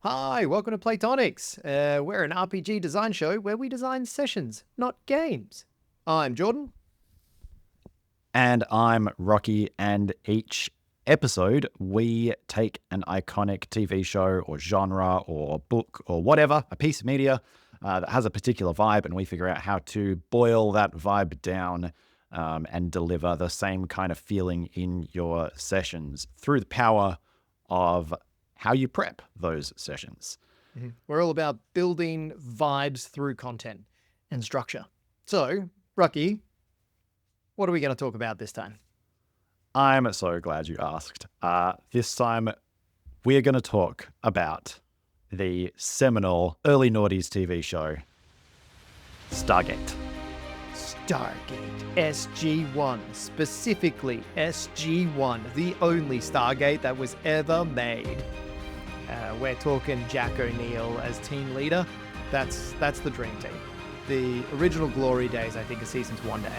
Hi, welcome to Platonics. We're an RPG design show where we design sessions, not games. I'm Jordan. And I'm Rocky, and each episode we take an iconic TV show or genre or book or whatever, a piece of media that has a particular vibe, and we figure out how to boil that vibe down and deliver the same kind of feeling in your sessions through the power of how you prep those sessions. We're all about building vibes through content and structure. So, Rocky, what are we going to talk about this time? I'm so glad you asked. This time, we're going to talk about the seminal early noughties TV show, Stargate. Stargate SG-1, specifically SG-1, the only Stargate that was ever made. We're talking Jack O'Neill as team leader. That's the dream team. The original glory days, I think, are seasons 1 to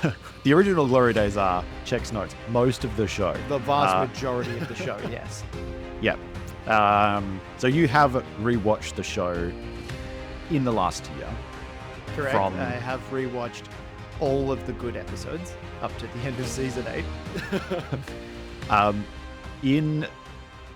8. The original glory days are, checks notes, most of the show. The vast majority of the show, yes. Yep. So you have rewatched the show in the last year. Correct. I have rewatched all of the good episodes up to the end of season 8. In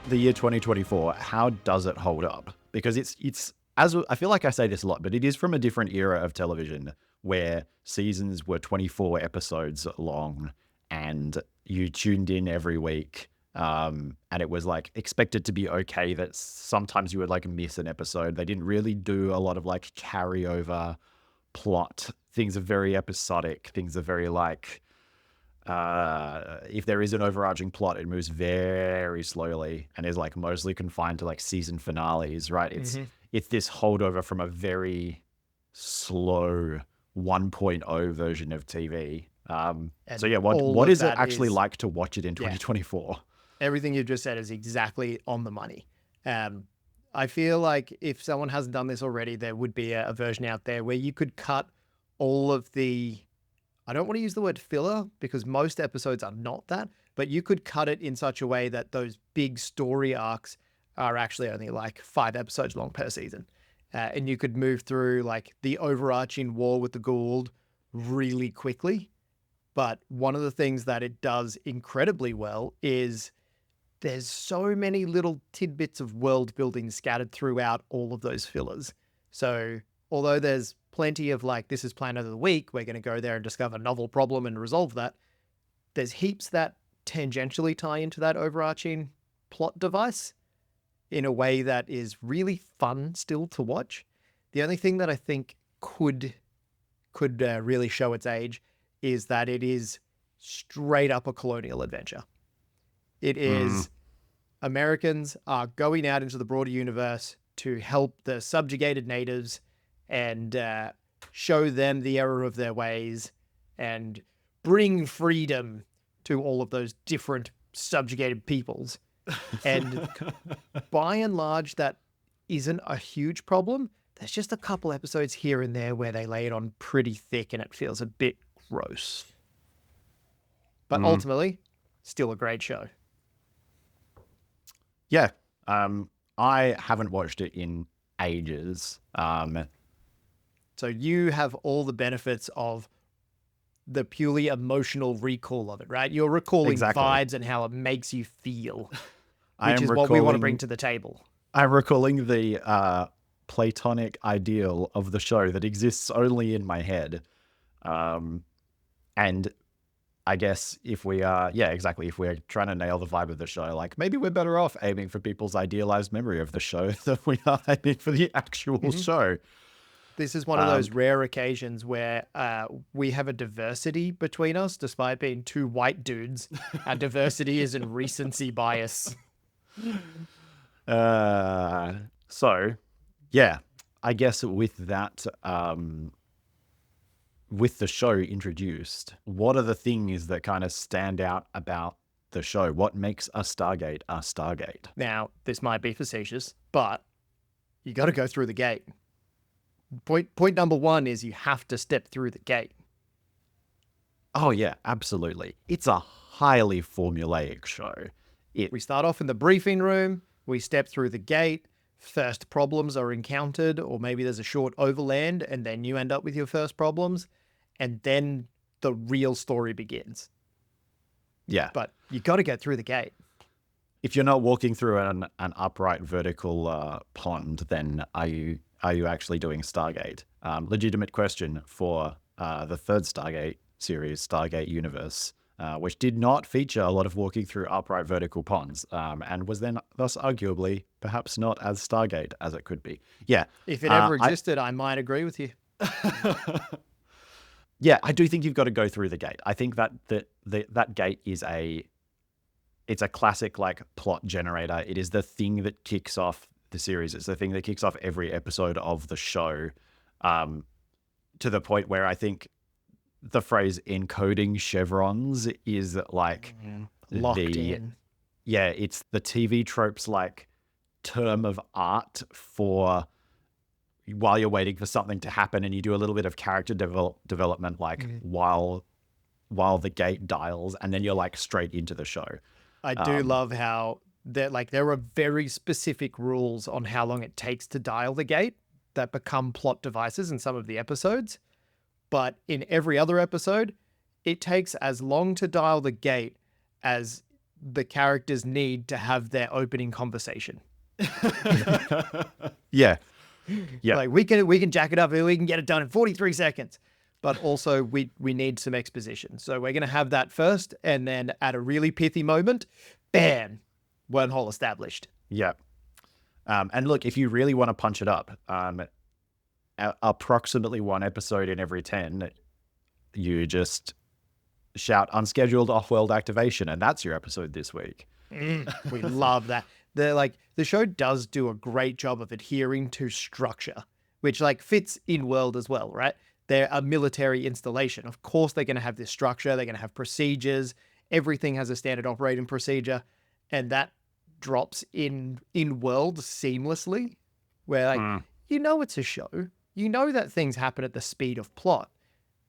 the year 2024, how does it hold up? Because it's as I feel like I say this a lot, but it is from a different era of television where seasons were 24 episodes long and you tuned in every week. And it was like expected to be okay that sometimes you would like miss an episode. They didn't really do a lot of like carryover plot. Things are very episodic. Things are very like, if there is an overarching plot, it moves very slowly and is like mostly confined to like season finales, right? It's this holdover from a very slow 1.0 version of TV. So yeah, what is it actually like to watch it in 2024? Everything you just said is exactly on the money. I feel like if someone hasn't done this already, there would be a version out there where you could cut all of the, I don't want to use the word filler because most episodes are not that, but you could cut it in such a way that those big story arcs are actually only like 5 episodes long per season. And you could move through like the overarching war with the Goa'uld really quickly. But one of the things that it does incredibly well is there's so many little tidbits of world building scattered throughout all of those fillers. So although there's plenty of like, this is Planet of the Week, we're going to go there and discover a novel problem and resolve that, there's heaps that tangentially tie into that overarching plot device in a way that is really fun still to watch. The only thing that I think could really show its age is that it is straight up a colonial adventure. It is Americans are going out into the broader universe to help the subjugated natives and show them the error of their ways and bring freedom to all of those different subjugated peoples. And by and large, that isn't a huge problem. There's just a couple episodes here and there where they lay it on pretty thick and it feels a bit gross. But ultimately, still a great show. Yeah. I haven't watched it in ages. So you have all the benefits of the purely emotional recall of it, right? You're recalling vibes and how it makes you feel, which is what we want to bring to the table. I'm recalling the platonic ideal of the show that exists only in my head. And I guess if we are, if we're trying to nail the vibe of the show, like maybe we're better off aiming for people's idealized memory of the show than we are aiming for the actual show. This is one of those rare occasions where we have a diversity between us, despite being 2 white dudes. Our diversity is in recency bias. So, yeah, I guess with that, with the show introduced, what are the things that kind of stand out about the show? What makes a Stargate a Stargate? Now, this might be facetious, but you got to go through the gate. Point number 1 is you have to step through the gate. Oh, yeah, absolutely. It's a highly formulaic show. We start off in the briefing room. We step through the gate, first problems are encountered, or maybe there's a short overland, and then you end up with your first problems, and then the real story begins. Yeah. But you got to get through the gate. If you're not walking through an upright vertical pond, then are you actually doing Stargate? Legitimate question for the third Stargate series, Stargate Universe, which did not feature a lot of walking through upright vertical ponds, and was then thus arguably perhaps not as Stargate as it could be. Yeah. If it ever existed, I might agree with you. Yeah, I do think you've got to go through the gate. I think that that gate is it's a classic like plot generator. It is the thing that kicks off the series. It's the thing that kicks off every episode of the show, to the point where I think the phrase encoding chevrons is like locked in. Yeah, it's the TV tropes like term of art for while you're waiting for something to happen, and you do a little bit of character development like while the gate dials, and then you're like straight into the show. I do love how there are very specific rules on how long it takes to dial the gate that become plot devices in some of the episodes. But in every other episode, it takes as long to dial the gate as the characters need to have their opening conversation. Yeah. Yeah. Like we can jack it up and we can get it done in 43 seconds. But also we need some exposition. So we're going to have that first, and then at a really pithy moment, bam, wormhole established. Yeah. And look, if you really want to punch it up, approximately one episode in every 10, you just shout unscheduled off-world activation, and that's your episode this week. We love that. The show does do a great job of adhering to structure, which like fits in world as well, right? They're a military installation. Of course, they're going to have this structure. They're going to have procedures. Everything has a standard operating procedure, and that drops in world seamlessly. Where like it's a show, that things happen at the speed of plot,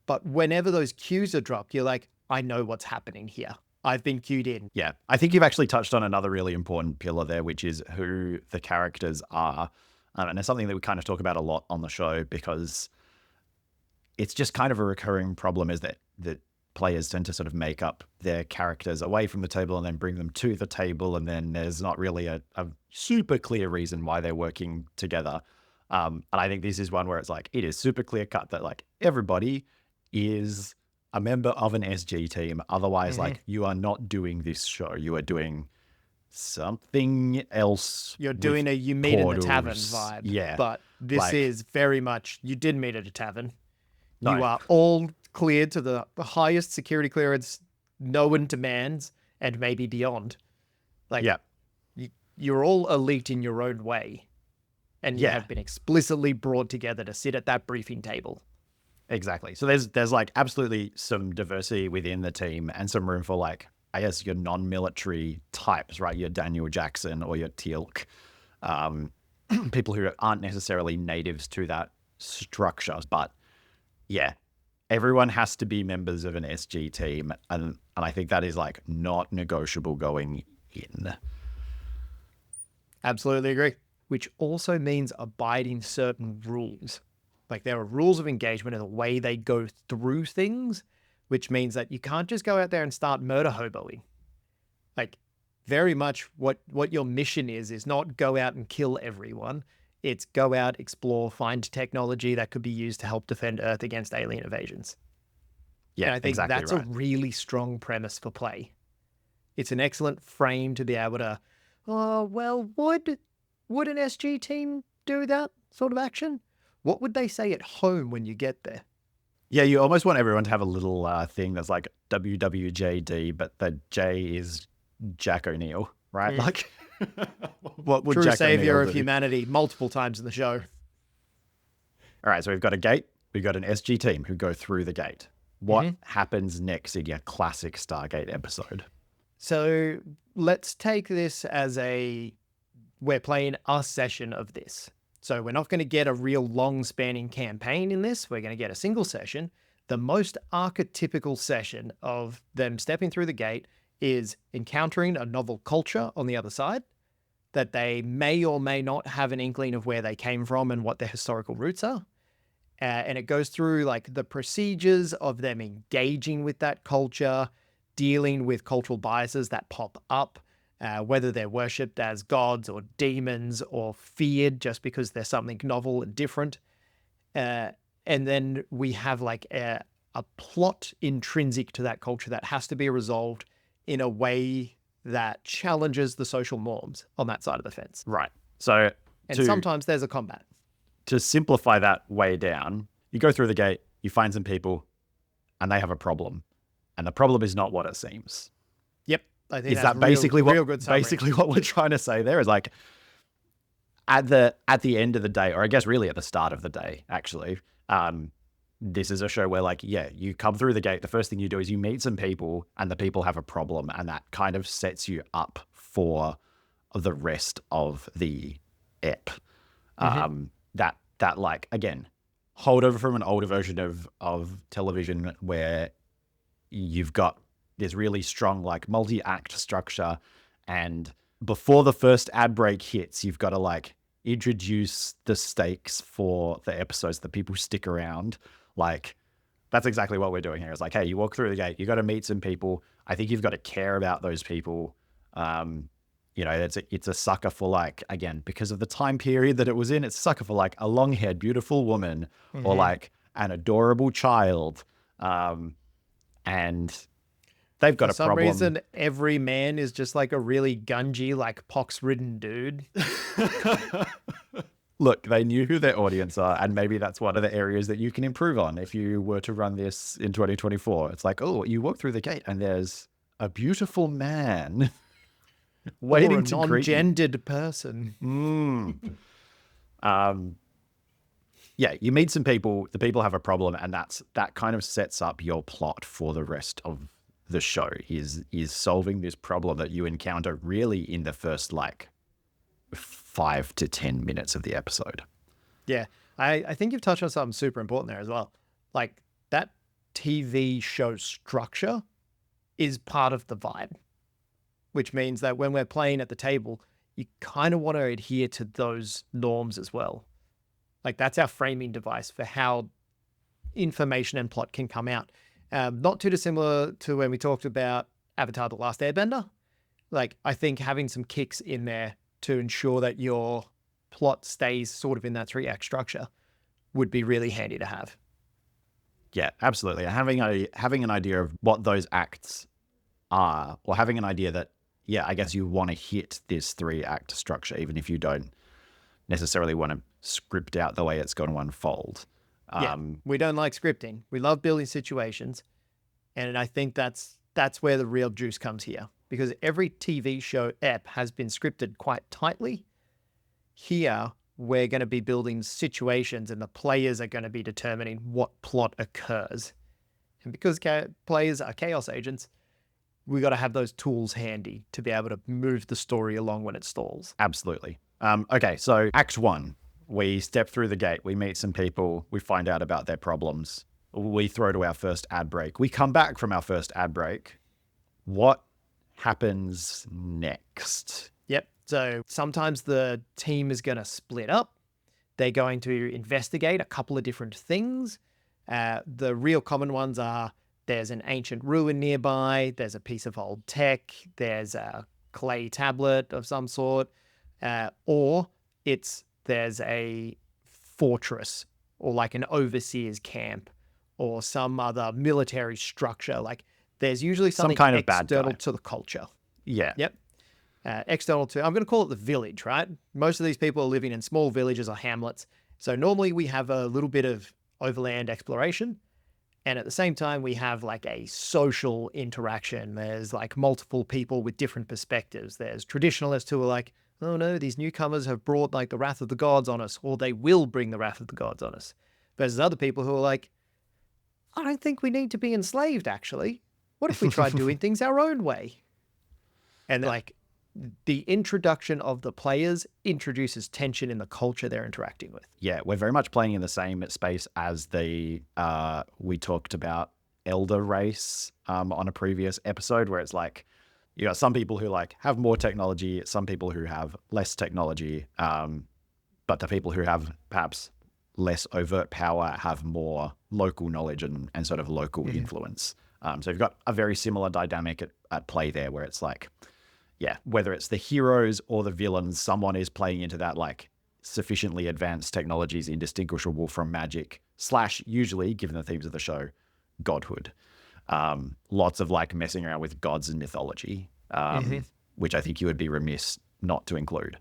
but whenever those cues are dropped, you're like, I know what's happening here. I've been cued in. Yeah, I think you've actually touched on another really important pillar there, which is who the characters are, and it's something that we kind of talk about a lot on the show because it's just kind of a recurring problem is that players tend to sort of make up their characters away from the table and then bring them to the table, and then there's not really a super clear reason why they're working together. And I think this is one where it's like, it is super clear cut that like everybody is a member of an SG team. Otherwise, like you are not doing this show. You are doing something else. You're doing a you meet portals. In the tavern vibe. Yeah. But this is very much, you did meet at a tavern. No. You are all cleared to the highest security clearance no one demands, and maybe beyond. Like, you're all elite in your own way. And you have been explicitly brought together to sit at that briefing table. Exactly. So there's like absolutely some diversity within the team and some room for like, I guess, your non-military types, right? Your Daniel Jackson or your Teal'c, people who aren't necessarily natives to that structure. But yeah, everyone has to be members of an SG team. And I think that is like not negotiable going in. Absolutely agree. Which also means abiding certain rules. Like there are rules of engagement and the way they go through things, which means that you can't just go out there and start murder hoboing. Like very much what your mission is not go out and kill everyone. It's go out, explore, find technology that could be used to help defend Earth against alien invasions. Yeah, and I think exactly that's right. a really strong premise for play. It's an excellent frame to be able to, would an SG team do that sort of action? What would they say at home when you get there? Yeah, you almost want everyone to have a little thing that's like WWJD, but the J is Jack O'Neill, right? Like, what would True Jack savior O'Neill of do? humanity multiple times in the show. All right, so we've got a gate. We've got an SG team who go through the gate. What happens next in your classic Stargate episode? So let's take this as we're playing a session of this. So we're not going to get a real long spanning campaign in this. We're going to get a single session. The most archetypical session of them stepping through the gate is encountering a novel culture on the other side, that they may or may not have an inkling of where they came from and what their historical roots are. And it goes through like the procedures of them engaging with that culture, dealing with cultural biases that pop up, whether they're worshipped as gods or demons or feared just because they're something novel and different. And then we have like a plot intrinsic to that culture that has to be resolved in a way that challenges the social norms on that side of the fence. Right. So And sometimes there's a combat. to simplify that way down, you go through the gate, you find some people, and they have a problem. And the problem is not what it seems. Yep. I think Is that's that basically real good summary. what we're trying to say there is like at the end of the day, or I guess really at the start of the day, actually, this is a show where like, yeah, you come through the gate, the first thing you do is you meet some people and the people have a problem, and that kind of sets you up for the rest of the ep. That like, again, holdover from an older version of television where you've got this really strong like multi-act structure, and before the first ad break hits, you've got to like introduce the stakes for the episodes that people stick around. Like that's exactly what we're doing here. It's like, hey, you walk through the gate, you got to meet some people. I think you've got to care about those people. You know, it's a sucker for like, again, because of the time period that it was in, it's a sucker for like a long-haired, beautiful woman or like an adorable child. And they've got For a some problem. reason, every man is just like a really gungy, like pox-ridden dude. Look, they knew who their audience are, and maybe that's one of the areas that you can improve on if you were to run this in 2024. It's like, oh, you walk through the gate and there's a beautiful man waiting or a to greet you. non-gendered person. Yeah, you meet some people, the people have a problem, and that kind of sets up your plot for the rest of the show, is solving this problem that you encounter really in the first like 5 to 10 minutes of the episode. Yeah, I think you've touched on something super important there as well. Like that TV show structure is part of the vibe, which means that when we're playing at the table, you kind of want to adhere to those norms as well. Like that's our framing device for how information and plot can come out. Not too dissimilar to when we talked about Avatar: The Last Airbender. Like I think having some kicks in there to ensure that your plot stays sort of in that 3-act structure would be really handy to have. Yeah, absolutely. Having an idea of what those acts are, or having an idea that, yeah, I guess you want to hit this 3-act structure, even if you don't necessarily want to script out the way it's going to unfold. Yeah, we don't like scripting. We love building situations. And I think that's where the real juice comes here, because every TV show ep has been scripted quite tightly. Here, we're going to be building situations and the players are going to be determining what plot occurs. And because players are chaos agents, we got to have those tools handy to be able to move the story along when it stalls. Absolutely. Okay, so Act 1, we step through the gate, we meet some people, we find out about their problems, we throw to our first ad break. We come back from our first ad break. What happens next? Yep. So sometimes the team is going to split up. They're going to investigate a couple of different things. The real common ones are there's an ancient ruin nearby, there's a piece of old tech, there's a clay tablet of some sort, or there's a fortress or like an overseer's camp or some other military structure. Like there's usually something kind of bad external guy. to the culture. Yeah. Yep. External to, I'm going to call it the village, right? Most of these people are living in small villages or hamlets. So normally we have a little bit of overland exploration. And at the same time, we have like a social interaction. There's like multiple people with different perspectives. There's traditionalists who are like, oh no, these newcomers have brought like the wrath of the gods on us, or they will bring the wrath of the gods on us. Versus other people who are like, I don't think we need to be enslaved, actually. What if we tried doing things our own way? And like the introduction of the players introduces tension in the culture they're interacting with. Yeah, we're very much playing in the same space as we talked about Elder Race on a previous episode, where it's like You got some people who like have more technology, some people who have less technology, but the people who have perhaps less overt power have more local knowledge and sort of local influence. So you've got a very similar dynamic at play there, where it's like, yeah, whether it's the heroes or the villains, someone is playing into that like sufficiently advanced technologies indistinguishable from magic / usually, given the themes of the show, godhood. Lots of like messing around with gods and mythology, which I think you would be remiss not to include.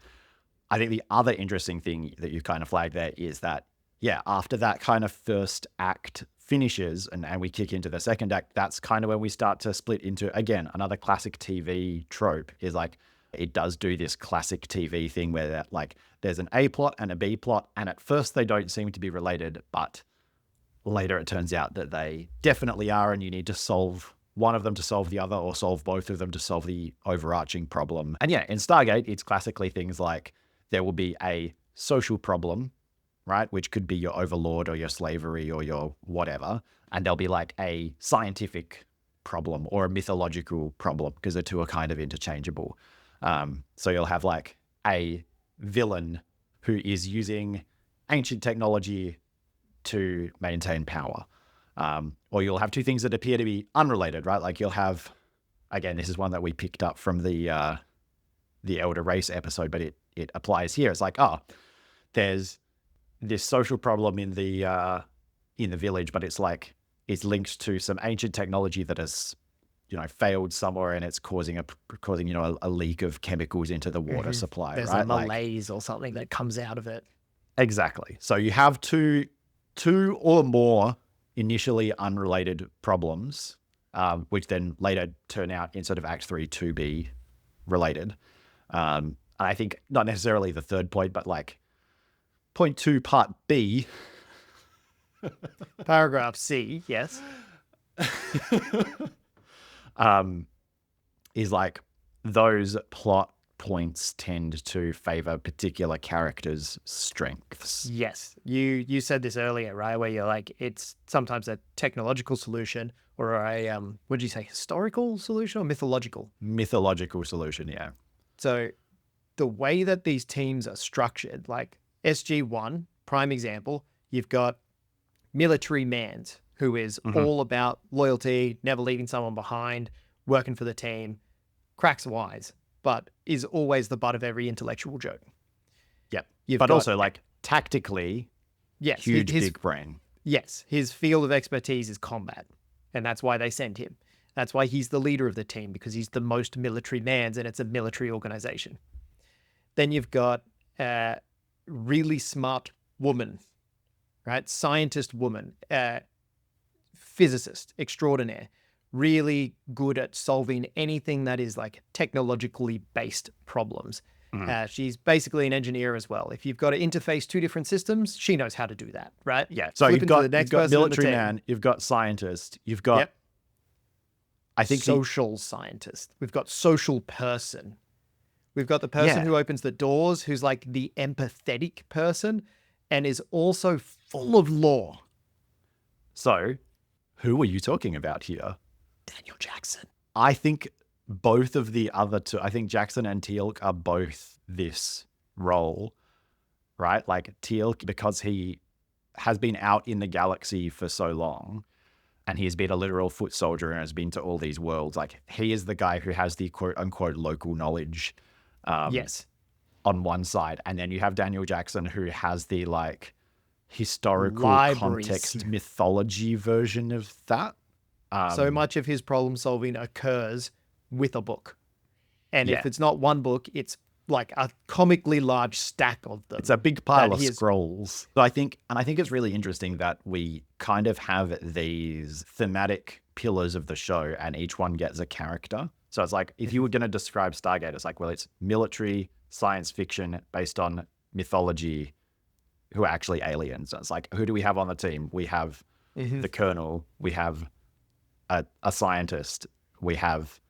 I think the other interesting thing that you kind of flagged there is that, yeah, after that kind of first act finishes and we kick into the second act, that's kind of when we start to split into, again, another classic TV trope is like, it does do this classic TV thing where that, like there's an A plot and a B plot, and at first they don't seem to be related, but later it turns out that they definitely are, and you need to solve one of them to solve the other, or solve both of them to solve the overarching problem. And yeah, in Stargate, it's classically things like there will be a social problem, right? Which could be your overlord or your slavery or your whatever. And there'll be like a scientific problem or a mythological problem, because the two are kind of interchangeable. So you'll have like a villain who is using ancient technology to maintain power. Or you'll have two things that appear to be unrelated, right? Like you'll have, again, this is one that we picked up from the Elder Race episode, but it applies here. It's like, there's this social problem in the village, but it's like it's linked to some ancient technology that has, failed somewhere, and it's causing a leak of chemicals into the water supply. There's right? a malaise or something that comes out of it. Exactly. So you have two or more initially unrelated problems, which then later turn out in sort of Act 3 to be related. I think not necessarily the third point, but like point 2, part B. Paragraph C, yes. Is like those plot points tend to favor particular characters' strengths. Yes. You said this earlier, right? Where you're like, it's sometimes a technological solution or a, what did you say, historical solution or mythological? Mythological solution, yeah. So the way that these teams are structured, like SG1, prime example, you've got military Mans, who is all about loyalty, never leaving someone behind, working for the team, cracks wise, but is always the butt of every intellectual joke. Yep. But also like tactically, yes, huge big brain. Yes. His field of expertise is combat. And that's why they send him. That's why he's the leader of the team, because he's the most military Mans and it's a military organization. Then you've got a really smart woman, right? Scientist woman, physicist extraordinaire, really good at solving anything that is like technologically based problems. She's basically an engineer as well. If you've got to interface two different systems, she knows how to do that, right? Yeah. So you've got military man, you've got scientist, you've got, I think, social scientist. We've got social person. We've got the person who opens the doors, who's like the empathetic person and is also full of lore. So who are you talking about here? Daniel Jackson. I think both of the other two, I think Jackson and Teal'c are both this role, right? Like Teal'c, because he has been out in the galaxy for so long and he has been a literal foot soldier and has been to all these worlds. Like he is the guy who has the quote unquote local knowledge. Yes. On one side. And then you have Daniel Jackson who has the like historical context mythology version of that. So much of his problem solving occurs with a book. And if it's not one book, it's like a comically large stack of them. It's a big pile of scrolls. So I think it's really interesting that we kind of have these thematic pillars of the show and each one gets a character. So it's like, if you were going to describe Stargate, it's like, well, it's military science fiction based on mythology who are actually aliens. And it's like, who do we have on the team? We have the colonel, we have a scientist, we have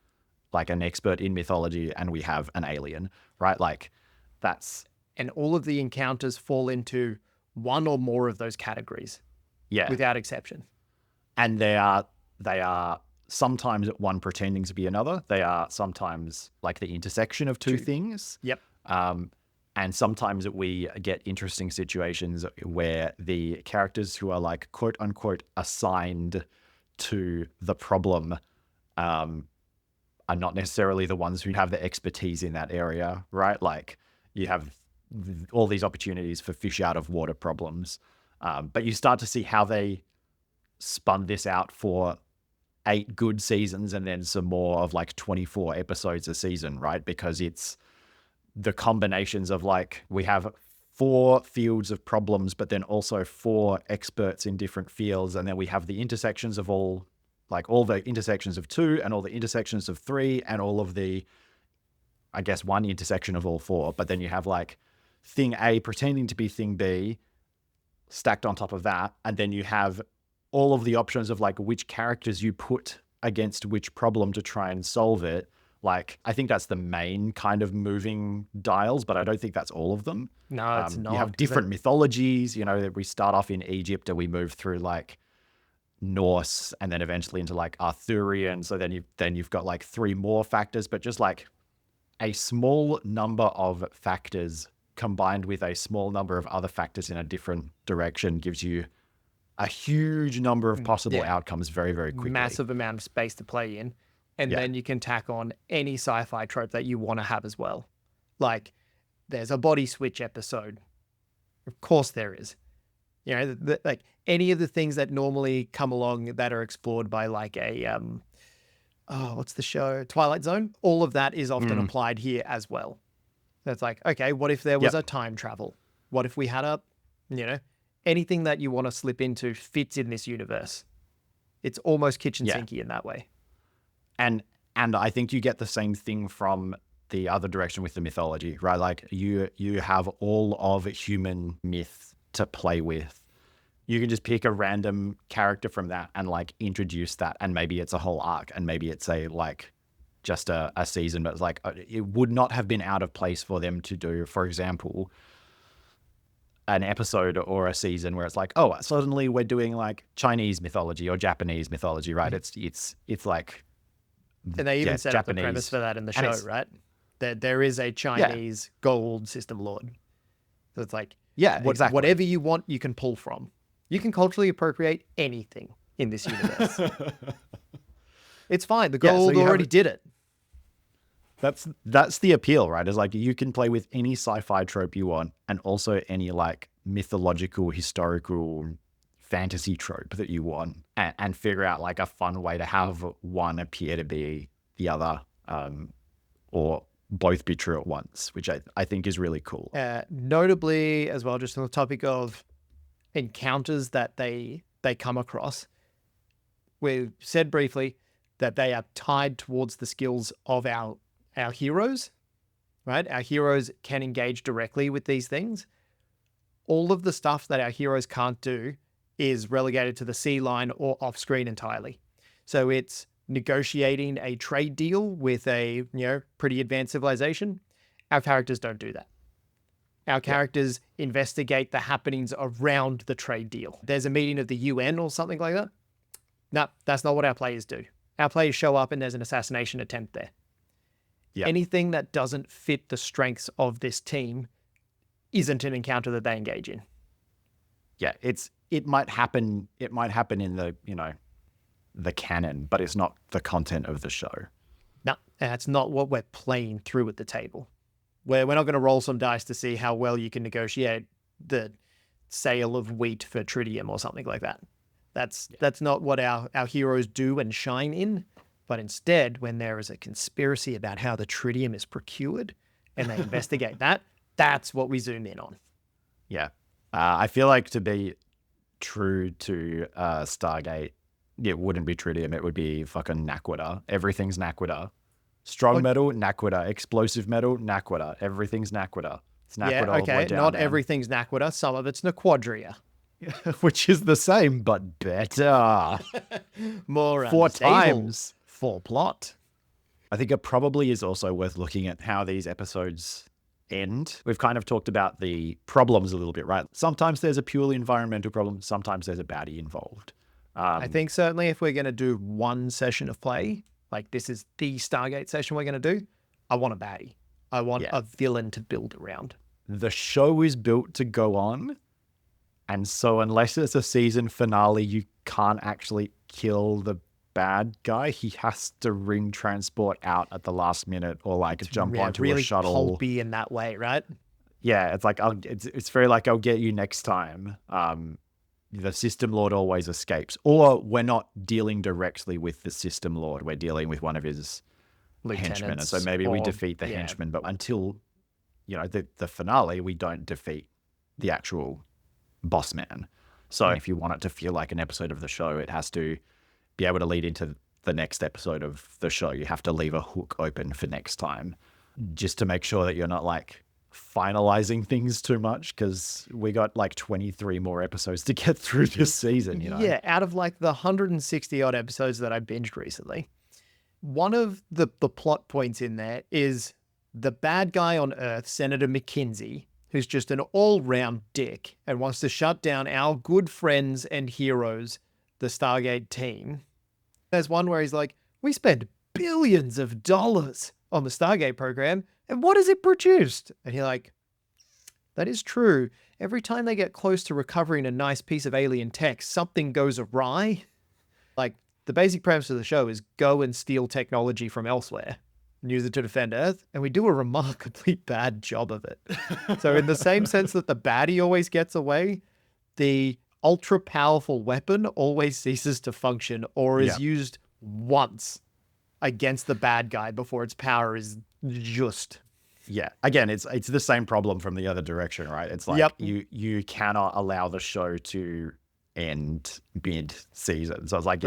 like an expert in mythology, and we have an alien, right? Like that's... And all of the encounters fall into one or more of those categories. Yeah. Without exception. And they are sometimes one pretending to be another. They are sometimes like the intersection of two things. Yep. And sometimes we get interesting situations where the characters who are like quote unquote assigned to the problem are not necessarily the ones who have the expertise in that area, right? Like you have all these opportunities for fish out of water problems. But you start to see how they spun this out for 8 good seasons and then some more of like 24 episodes a season, right? Because it's the combinations of like, we have 4 fields of problems, but then also 4 experts in different fields. And then we have the intersections of all the intersections of 2 and all the intersections of 3 and all of the, I guess, one intersection of all 4. But then you have like thing A pretending to be thing B stacked on top of that. And then you have all of the options of like which characters you put against which problem to try and solve it. Like, I think that's the main kind of moving dials, but I don't think that's all of them. No, it's not. You have different mythologies, you know, we start off in Egypt and we move through like Norse and then eventually into like Arthurian. So then you've got like 3 more factors, but just like a small number of factors combined with a small number of other factors in a different direction gives you a huge number of possible outcomes very, very quickly. Massive amount of space to play in. And then you can tack on any sci-fi trope that you want to have as well. Like, there's a body switch episode. Of course there is. You know, like any of the things that normally come along that are explored by like a, what's the show? Twilight Zone. All of that is often applied here as well. So it's like, okay, what if there was a time travel? What if we had anything that you want to slip into fits in this universe. It's almost kitchen sinky in that way. And I think you get the same thing from the other direction with the mythology, right? Like you have all of human myth to play with. You can just pick a random character from that and like introduce that, and maybe it's a whole arc, and maybe it's just a season, but it's like it would not have been out of place for them to do, for example, an episode or a season where it's like, oh, suddenly we're doing like Chinese mythology or Japanese mythology, right? It's like. And they even set up the premise for that in the show, right? That there is a Chinese gold system lord. So it's like, exactly. Whatever you want, you can pull from. You can culturally appropriate anything in this universe. It's fine. The gold already did it. That's the appeal, right? Is like you can play with any sci-fi trope you want, and also any like mythological, historical fantasy trope that you want, and figure out like a fun way to have one appear to be the other, or both be true at once, which I think is really cool. Notably as well, just on the topic of encounters that they come across, we said briefly that they are tied towards the skills of our heroes, right? Our heroes can engage directly with these things. All of the stuff that our heroes can't do is relegated to the sea line or off screen entirely. So it's negotiating a trade deal with a pretty advanced civilization. Our characters don't do that. Our characters investigate the happenings around the trade deal. There's a meeting of the UN or something like that. No, that's not what our players do. Our players show up and there's an assassination attempt there. Yep. Anything that doesn't fit the strengths of this team isn't an encounter that they engage in. Yeah, it might happen in the, the canon, but it's not the content of the show. No, that's not what we're playing through at the table. We're not going to roll some dice to see how well you can negotiate the sale of wheat for tritium or something like that. That's not what our heroes do and shine in. But instead, when there is a conspiracy about how the tritium is procured and they investigate that's what we zoom in on. Yeah. I feel like to be true to Stargate, it wouldn't be tritium. It would be fucking naquita. Everything's naquita. Strong metal, naquita. Explosive metal, naquita. Everything's naquita. It's naquita all the way down. Not everything's naquita. Some of it's naquadria. Which is the same, but better. More 4 times. 4 plot. I think it probably is also worth looking at how these episodes end. We've kind of talked about the problems a little bit, right? Sometimes there's a purely environmental problem. Sometimes there's a baddie involved. I think certainly if we're going to do one session of play, like this is the Stargate session we're going to do, I want a baddie. I want a villain to build around. The show is built to go on. And so unless it's a season finale, you can't actually kill the bad guy. He has to ring transport out at the last minute or like jump onto really a shuttle. pulpy in that way, right? Yeah, it's like it's very like I'll get you next time. The System Lord always escapes, or we're not dealing directly with the System Lord. We're dealing with one of his henchmen, and so maybe we defeat the henchman. But until the finale, we don't defeat the actual boss man. So if you want it to feel like an episode of the show, it has to be able to lead into the next episode of the show. You have to leave a hook open for next time, just to make sure that you're not like finalizing things too much, because we got like 23 more episodes to get through this season. Yeah, out of like the 160 odd episodes that I binged recently, one of the plot points in there is the bad guy on Earth, Senator McKinsey, who's just an all-round dick and wants to shut down our good friends and heroes, the Stargate team. There's one where he's like, we spend billions of dollars on the Stargate program, and what has it produced? And you're like, that is true. Every time they get close to recovering a nice piece of alien tech, something goes awry. Like, the basic premise of the show is go and steal technology from elsewhere and use it to defend Earth, and we do a remarkably bad job of it. So in the same sense that the baddie always gets away, the ultra-powerful weapon always ceases to function or is used once against the bad guy before its power is just... Yeah. Again, it's the same problem from the other direction, right? It's like you cannot allow the show to end mid-season. So it's like,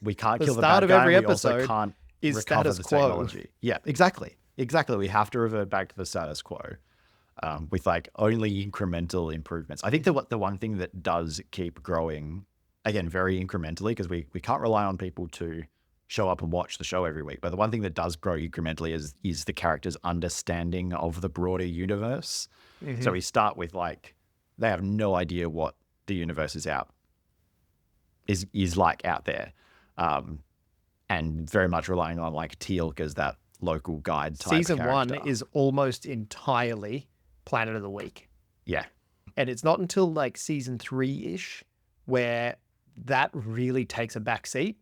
we can't kill the bad guy, we also can't recover the technology. Yeah, exactly. We have to revert back to the status quo with like only incremental improvements. I think the one thing that does keep growing, again, very incrementally, because we can't rely on people to show up and watch the show every week, but the one thing that does grow incrementally is the character's understanding of the broader universe. Mm-hmm. So we start with like, they have no idea what the universe is like out there. And very much relying on like Teal'c as that local guide type Season character. 1 is almost entirely Planet of the Week. Yeah. And it's not until like season 3-ish where that really takes a back seat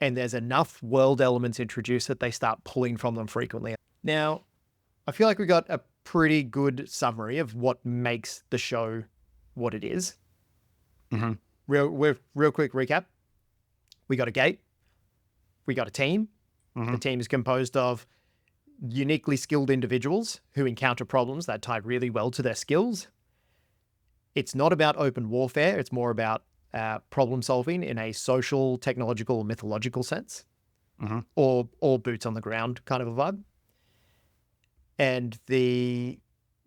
and there's enough world elements introduced that they start pulling from them frequently. Now, I feel like we got a pretty good summary of what makes the show what it is. Mm-hmm. Real quick recap. We got a gate. We got a team. Mm-hmm. The team is composed of uniquely skilled individuals who encounter problems that tie really well to their skills. It's not about open warfare. It's more about problem solving in a social, technological, mythological sense, or boots on the ground kind of a vibe. And the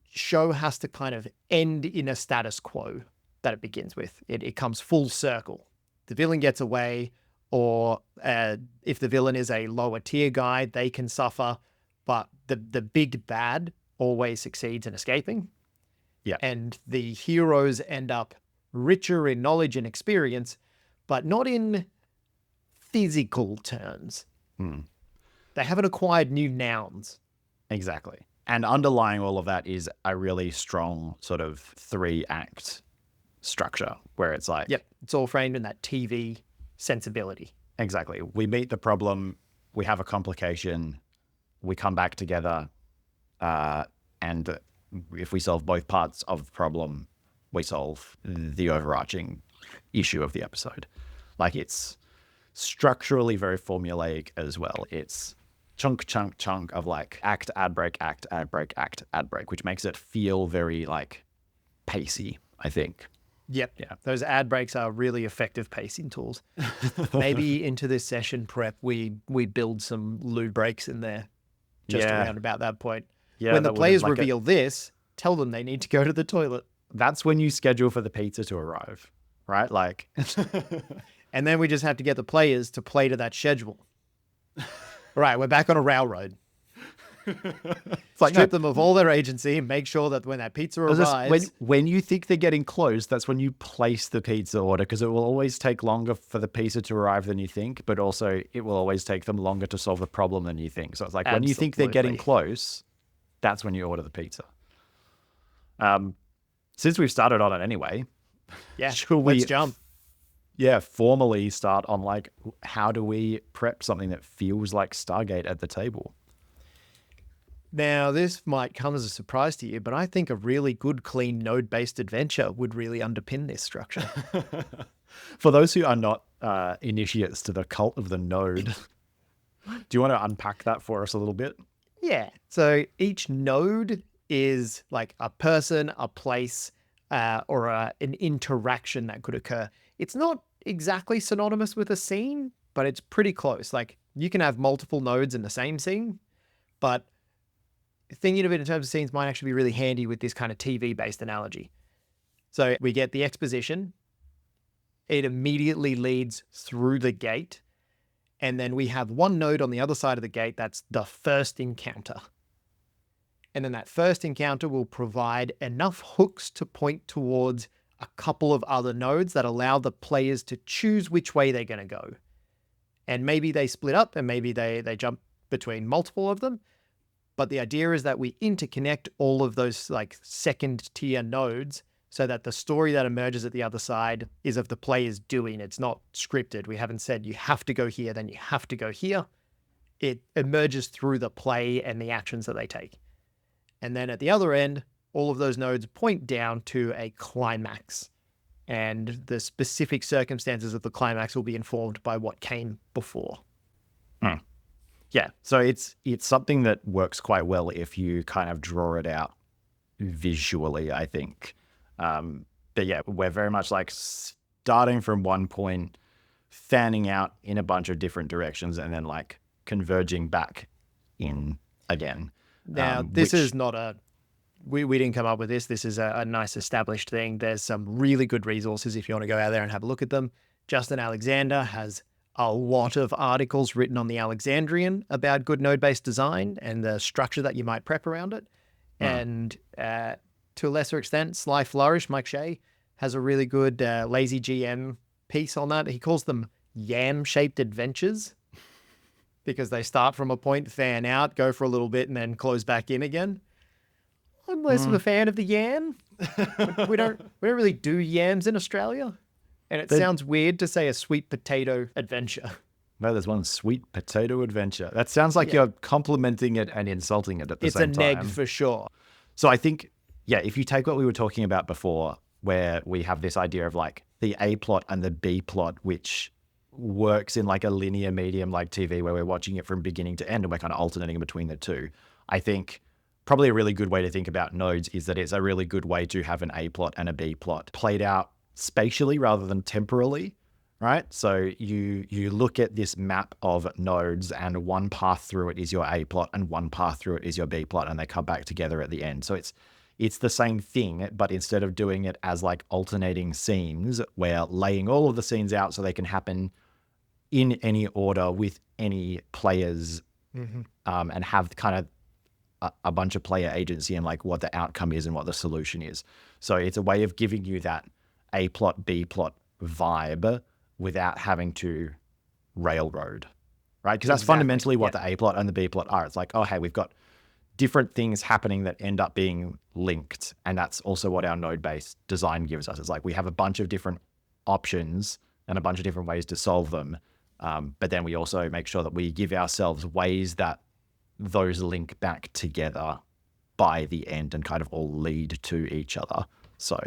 show has to kind of end in a status quo that it begins with. It comes full circle. The villain gets away, or if the villain is a lower tier guy, they can suffer, but the big bad always succeeds in escaping. Yeah. And the heroes end up richer in knowledge and experience, but not in physical terms. They haven't acquired new nouns. Exactly. And underlying all of that is a really strong sort of 3-act structure where it's like... Yep. It's all framed in that TV sensibility. Exactly. We meet the problem, we have a complication, we come back together, and if we solve both parts of the problem, we solve the overarching issue of the episode. Like, it's structurally very formulaic as well. It's chunk of like act, ad break, act, ad break, act, ad break, which makes it feel very like pacey, I think. Yep. Yeah. Those ad breaks are really effective pacing tools. Maybe into this session prep, we build some loo breaks in there just around about that point. Yeah, when the players reveal this, tell them they need to go to the toilet. That's when you schedule for the pizza to arrive, right? Like, and then we just have to get the players to play to that schedule. All right, we're back on a railroad. It's like, Strip them of all their agency and make sure that when that pizza arrives... when you think they're getting close, that's when you place the pizza order, because it will always take longer for the pizza to arrive than you think, but also it will always take them longer to solve the problem than you think. So it's like when you think they're getting close, that's when you order the pizza. Since we've started on it anyway, let's jump. Formally start on like, how do we prep something that feels like Stargate at the table? Now, this might come as a surprise to you, but I think a really good, clean node-based adventure would really underpin this structure. For those who are not initiates to the cult of the node, do you want to unpack that for us a little bit? Yeah. So each node is like a person, a place, or an interaction that could occur. It's not exactly synonymous with a scene, but it's pretty close. Like, you can have multiple nodes in the same scene, but thinking of it in terms of scenes might actually be really handy with this kind of TV-based analogy. So we get the exposition. It immediately leads through the gate. And then we have one node on the other side of the gate that's the first encounter. And then that first encounter will provide enough hooks to point towards a couple of other nodes that allow the players to choose which way they're going to go. And maybe they split up and maybe they jump between multiple of them. But the idea is that we interconnect all of those like second tier nodes so that the story that emerges at the other side is of the players doing. It's not scripted. We haven't said you have to go here, then you have to go here. It emerges through the play and the actions that they take. And then at the other end, all of those nodes point down to a climax. And the specific circumstances of the climax will be informed by what came before. Yeah, so it's something that works quite well if you kind of draw it out visually, I think. But yeah, we're very much like starting from one point, fanning out in a bunch of different directions, and then like converging back in again. Now, this is not a... We didn't come up with this. This is a nice established thing. There's some really good resources if you want to go out there and have a look at them. Justin Alexander has a lot of articles written on the Alexandrian about good node-based design and the structure that you might prep around it. And to a lesser extent, Sly Flourish, Mike Shea, has a really good lazy GM piece on that. He calls them yam-shaped adventures because they start from a point, fan out, go for a little bit, and then close back in again. I'm less of a fan of the yam. We don't really do yams in Australia. And it sounds weird to say a sweet potato adventure. No, there's one sweet potato adventure. That sounds like you're complimenting it and insulting it at the same time. It's a neg for sure. So I think, if you take what we were talking about before, where we have this idea of like the A plot and the B plot, which works in like a linear medium like TV where we're watching it from beginning to end and we're kind of alternating between the two. I think probably a really good way to think about nodes is that it's a really good way to have an A plot and a B plot played out spatially rather than temporally, right? So you look at this map of nodes and one path through it is your A plot and one path through it is your B plot, and they come back together at the end. So it's the same thing, but instead of doing it as like alternating scenes, we're laying all of the scenes out so they can happen in any order with any players, and have kind of a bunch of player agency and like what the outcome is and what the solution is. So it's a way of giving you that A plot, B plot vibe without having to railroad, right? Because that's fundamentally what the A plot and the B plot are. It's like, oh, hey, we've got different things happening that end up being linked. And that's also what our node-based design gives us. It's like we have a bunch of different options and a bunch of different ways to solve them. But then we also make sure that we give ourselves ways that those link back together by the end and kind of all lead to each other. So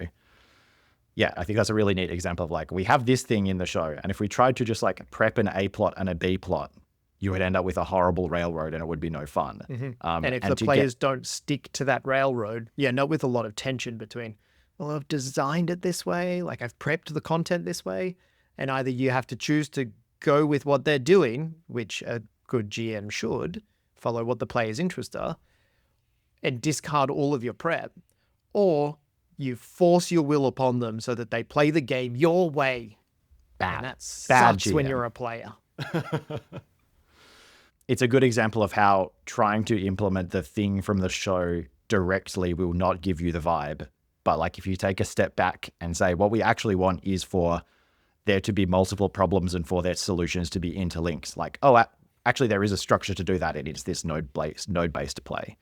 yeah, I think that's a really neat example of like, we have this thing in the show, and if we tried to just like prep an A plot and a B plot, you would end up with a horrible railroad and it would be no fun. And if the players don't stick to that railroad, not with a lot of tension between, well, I've designed it this way, like I've prepped the content this way, and either you have to choose to go with what they're doing, which a good GM should, follow what the player's interests are, and discard all of your prep, or you force your will upon them so that they play the game your way. Bad. And that Bad sucks GM. when you're a player. it's a good example of how trying to implement the thing from the show directly will not give you the vibe. But like if you take a step back and say, what we actually want is for there to be multiple problems and for their solutions to be interlinked. Like, oh, actually there is a structure to do that. And it's this node-based play.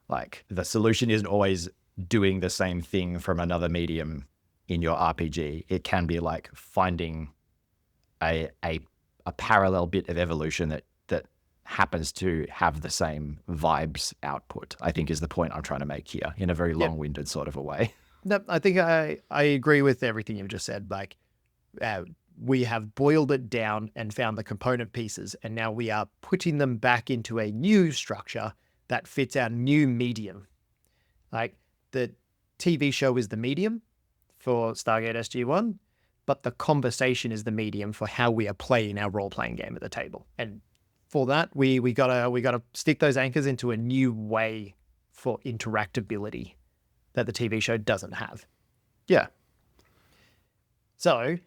Like the solution isn't always doing the same thing from another medium in your RPG. It can be like finding a parallel bit of evolution that happens to have the same vibes output, I think is the point I'm trying to make here in a very long-winded sort of a way. No, I think I agree with everything you've just said. Like, we have boiled it down and found the component pieces, and now we are putting them back into a new structure that fits our new medium. Like, the TV show is the medium for Stargate SG-1, but the conversation is the medium for how we are playing our role-playing game at the table. And for that, we gotta stick those anchors into a new way for interactability that the TV show doesn't have. Yeah. So,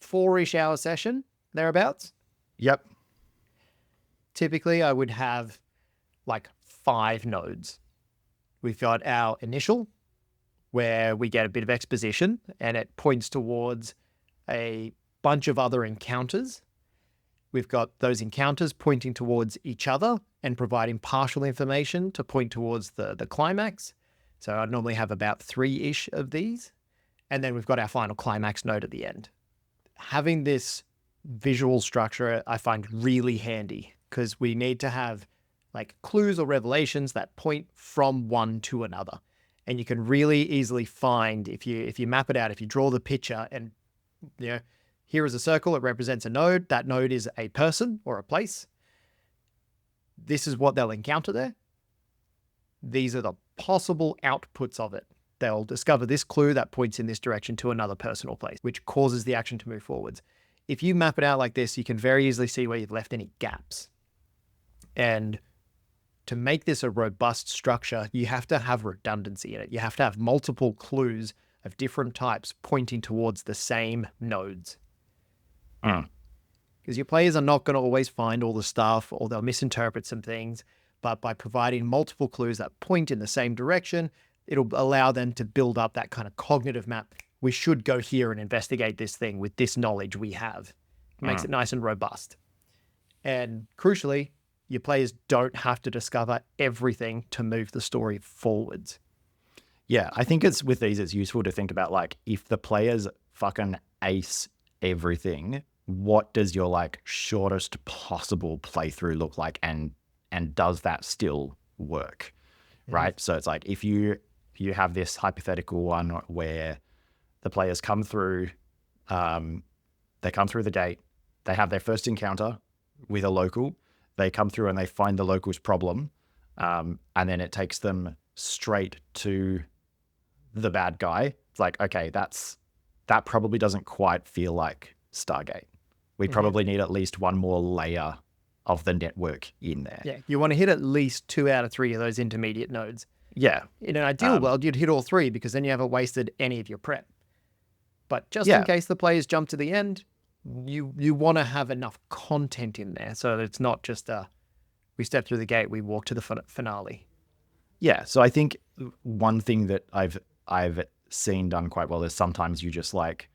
4-ish hour session, thereabouts. Yep. Typically, I would have like 5 nodes. We've got our initial, where we get a bit of exposition, and it points towards a bunch of other encounters. We've got those encounters pointing towards each other and providing partial information to point towards the climax. So I'd normally have about 3-ish of these. And then we've got our final climax node at the end. Having this visual structure I find really handy because we need to have like clues or revelations that point from one to another. And you can really easily find if you map it out, if you draw the picture and here is a circle, it represents a node. That node is a person or a place. This is what they'll encounter there. These are the possible outputs of it. They'll discover this clue that points in this direction to another person or place, which causes the action to move forwards. If you map it out like this, you can very easily see where you've left any gaps. And to make this a robust structure, you have to have redundancy in it. You have to have multiple clues of different types pointing towards the same nodes. Because your players are not going to always find all the stuff, or they'll misinterpret some things. But by providing multiple clues that point in the same direction, it'll allow them to build up that kind of cognitive map. We should go here and investigate this thing with this knowledge we have. It makes it nice and robust. And crucially, your players don't have to discover everything to move the story forwards. Yeah, I think it's useful to think about like if the players fucking ace everything, what does your like shortest possible playthrough look like, and does that still work? Right? So it's like if you have this hypothetical one where the players come through the gate, they have their first encounter with a local, they come through and they find the local's problem, and then it takes them straight to the bad guy. It's like, okay, that probably doesn't quite feel like Stargate. We probably need at least one more layer of the network in there. Yeah, you want to hit at least 2 out of 3 of those intermediate nodes. Yeah. In an ideal world, you'd hit all 3 because then you haven't wasted any of your prep. But just in case the players jump to the end, you want to have enough content in there so that it's not just we step through the gate, we walk to the finale. Yeah, so I think one thing that I've seen done quite well is sometimes you just like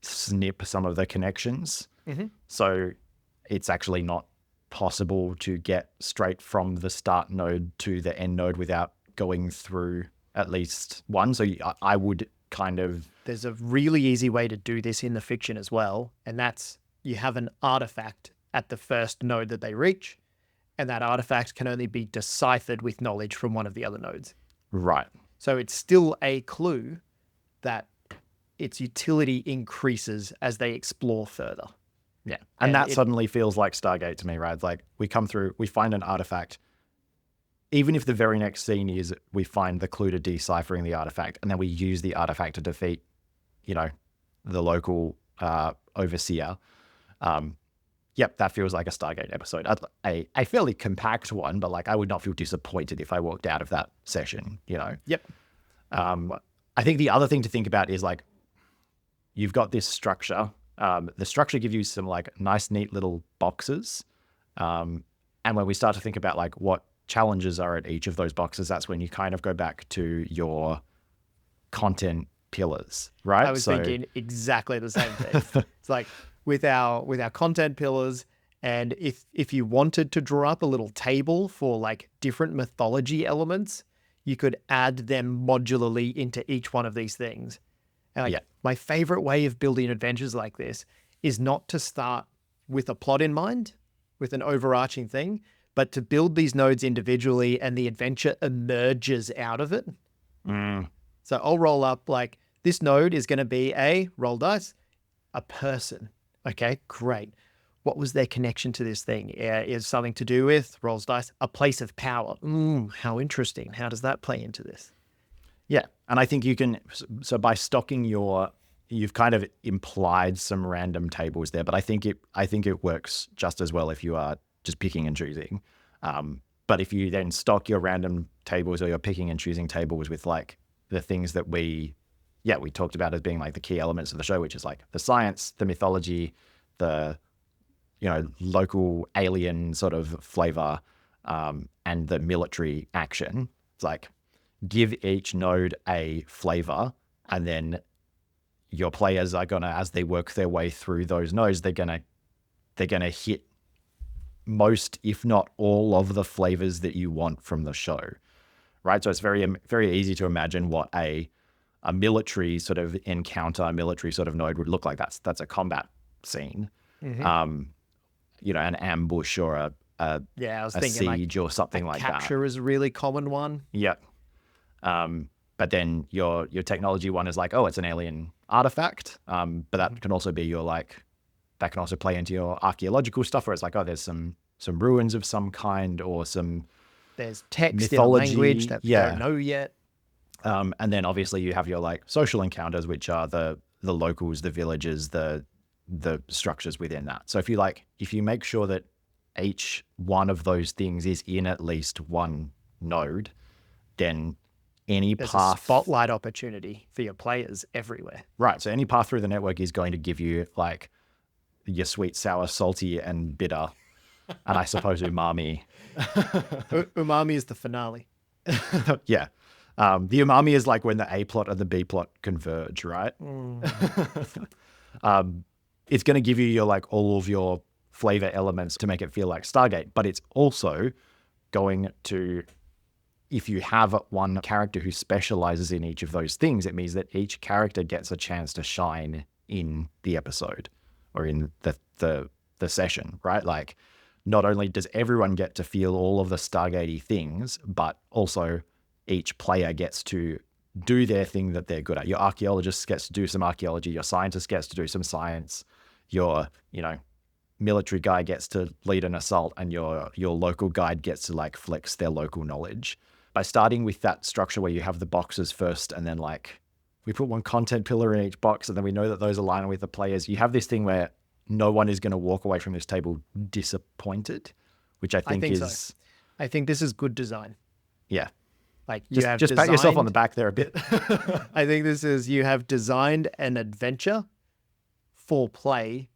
snip some of the connections. So it's actually not possible to get straight from the start node to the end node without going through at least one. So I would kind of... There's a really easy way to do this in the fiction as well, and that's you have an artifact at the first node that they reach, and that artifact can only be deciphered with knowledge from one of the other nodes. Right. So it's still a clue that its utility increases as they explore further. Yeah. And that suddenly feels like Stargate to me, right? It's like we come through, we find an artifact. Even if the very next scene is we find the clue to deciphering the artifact, and then we use the artifact to defeat, the local overseer. Yep, that feels like a Stargate episode. A fairly compact one, but like I would not feel disappointed if I walked out of that session, Yep. I think the other thing to think about is like, you've got this structure. The structure gives you some like nice, neat little boxes. And when we start to think about like what challenges are at each of those boxes, that's when you kind of go back to your content pillars, right? I was thinking exactly the same thing. It's like with our content pillars, and if you wanted to draw up a little table for like different mythology elements, you could add them modularly into each one of these things. And like, my favorite way of building adventures like this is not to start with a plot in mind, with an overarching thing, but to build these nodes individually and the adventure emerges out of it. So I'll roll up like, this node is going to be a, roll dice, a person. Okay, great. What was their connection to this thing? Is something to do with, rolls dice, a place of power. How interesting. How does that play into this? Yeah. And I think you can, so by stocking you've kind of implied some random tables there, but I think it works just as well if you are just picking and choosing. But if you then stock your random tables or your picking and choosing tables with like the things that we talked about as being like the key elements of the show, which is like the science, the mythology, the, local alien sort of flavor, and the military action. It's like, give each node a flavor, and then your players are gonna, as they work their way through those nodes, they're gonna hit most, if not all, of the flavors that you want from the show, right? So it's very, very easy to imagine what a military sort of encounter, a military sort of node would look like. That's a combat scene, an ambush or a I was thinking siege, like, or something like that. Capture is a really common one. Yeah. But then your technology one is like, oh, it's an alien artifact. But that can also be that can also play into your archaeological stuff, where it's like, oh, there's some ruins of some kind, or there's text mythology, in a language that we don't know yet. And then obviously you have your like social encounters, which are the locals, the villages, the structures within that. So if you make sure that each one of those things is in at least one node, then there's a spotlight opportunity for your players everywhere. Right. So any path through the network is going to give you like your sweet, sour, salty, and bitter, and I suppose umami. Umami is the finale. Yeah. The umami is like when the A plot and the B plot converge, right? It's going to give you your like all of your flavor elements to make it feel like Stargate, but it's also going to, if you have one character who specializes in each of those things, it means that each character gets a chance to shine in the episode or in the session, right? Like, not only does everyone get to feel all of the Stargate-y things, but also each player gets to do their thing that they're good at. Your archaeologist gets to do some archaeology. Your scientist gets to do some science. Your, military guy gets to lead an assault, and your local guide gets to like flex their local knowledge. By starting with that structure where you have the boxes first, and then like we put one content pillar in each box, and then we know that those align with the players, you have this thing where no one is going to walk away from this table disappointed, which I think is... So. I think this is good design. Yeah. Like just pat yourself on the back there a bit. I think you have designed an adventure for play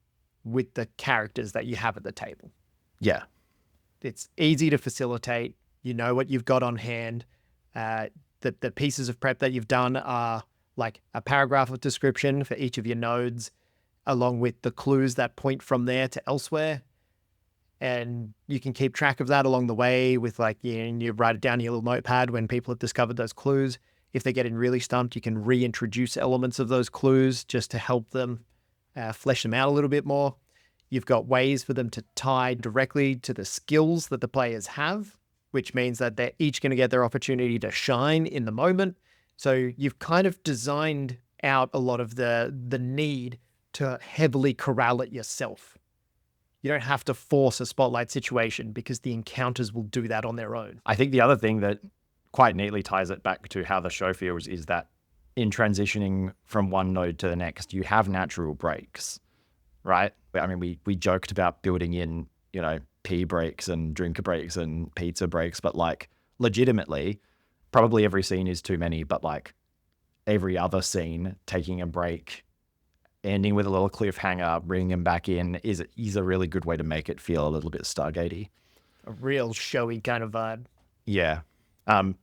with the characters that you have at the table. Yeah. It's easy to facilitate. You know what you've got on hand. The pieces of prep that you've done are like a paragraph of description for each of your nodes, along with the clues that point from there to elsewhere. And you can keep track of that along the way with like, you write it down in your little notepad when people have discovered those clues. If they're getting really stumped, you can reintroduce elements of those clues just to help them flesh them out a little bit more. You've got ways for them to tie directly to the skills that the players have, which means that they're each going to get their opportunity to shine in the moment. So you've kind of designed out a lot of the need to heavily corral it yourself. You don't have to force a spotlight situation because the encounters will do that on their own. I think the other thing that quite neatly ties it back to how the show feels is that in transitioning from one node to the next, you have natural breaks, right? I mean, we joked about building in, pee breaks and drink breaks and pizza breaks, but like legitimately, probably every scene is too many, but like every other scene, taking a break, ending with a little cliffhanger, bringing him back in is a really good way to make it feel a little bit Stargate-y. a real showy kind of vibe. Yeah. So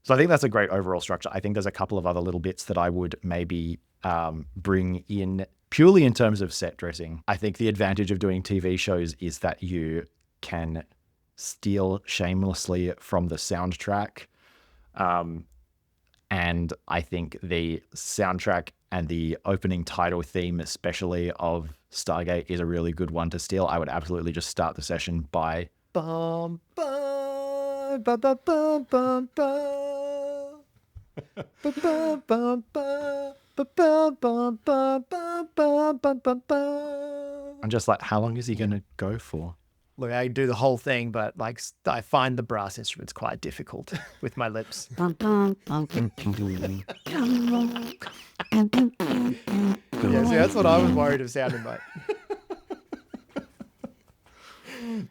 I think that's a great overall structure. I think there's a couple of other little bits that I would maybe bring in purely in terms of set dressing. I think the advantage of doing TV shows is that you can steal shamelessly from the soundtrack. And I think the soundtrack and the opening title theme, especially of Stargate, is a really good one to steal. I would absolutely just start the session by Bum, bum, bum, bum, bum, bum, bum. Bum, bum, bum, bum, bum, bum, bum, bum, bum, bum, bum, bum. I'm just like, how long is he going to go for? Look, I can do the whole thing, but like I find the brass instruments quite difficult with my lips. Yeah, see, that's what I was worried of sounding like.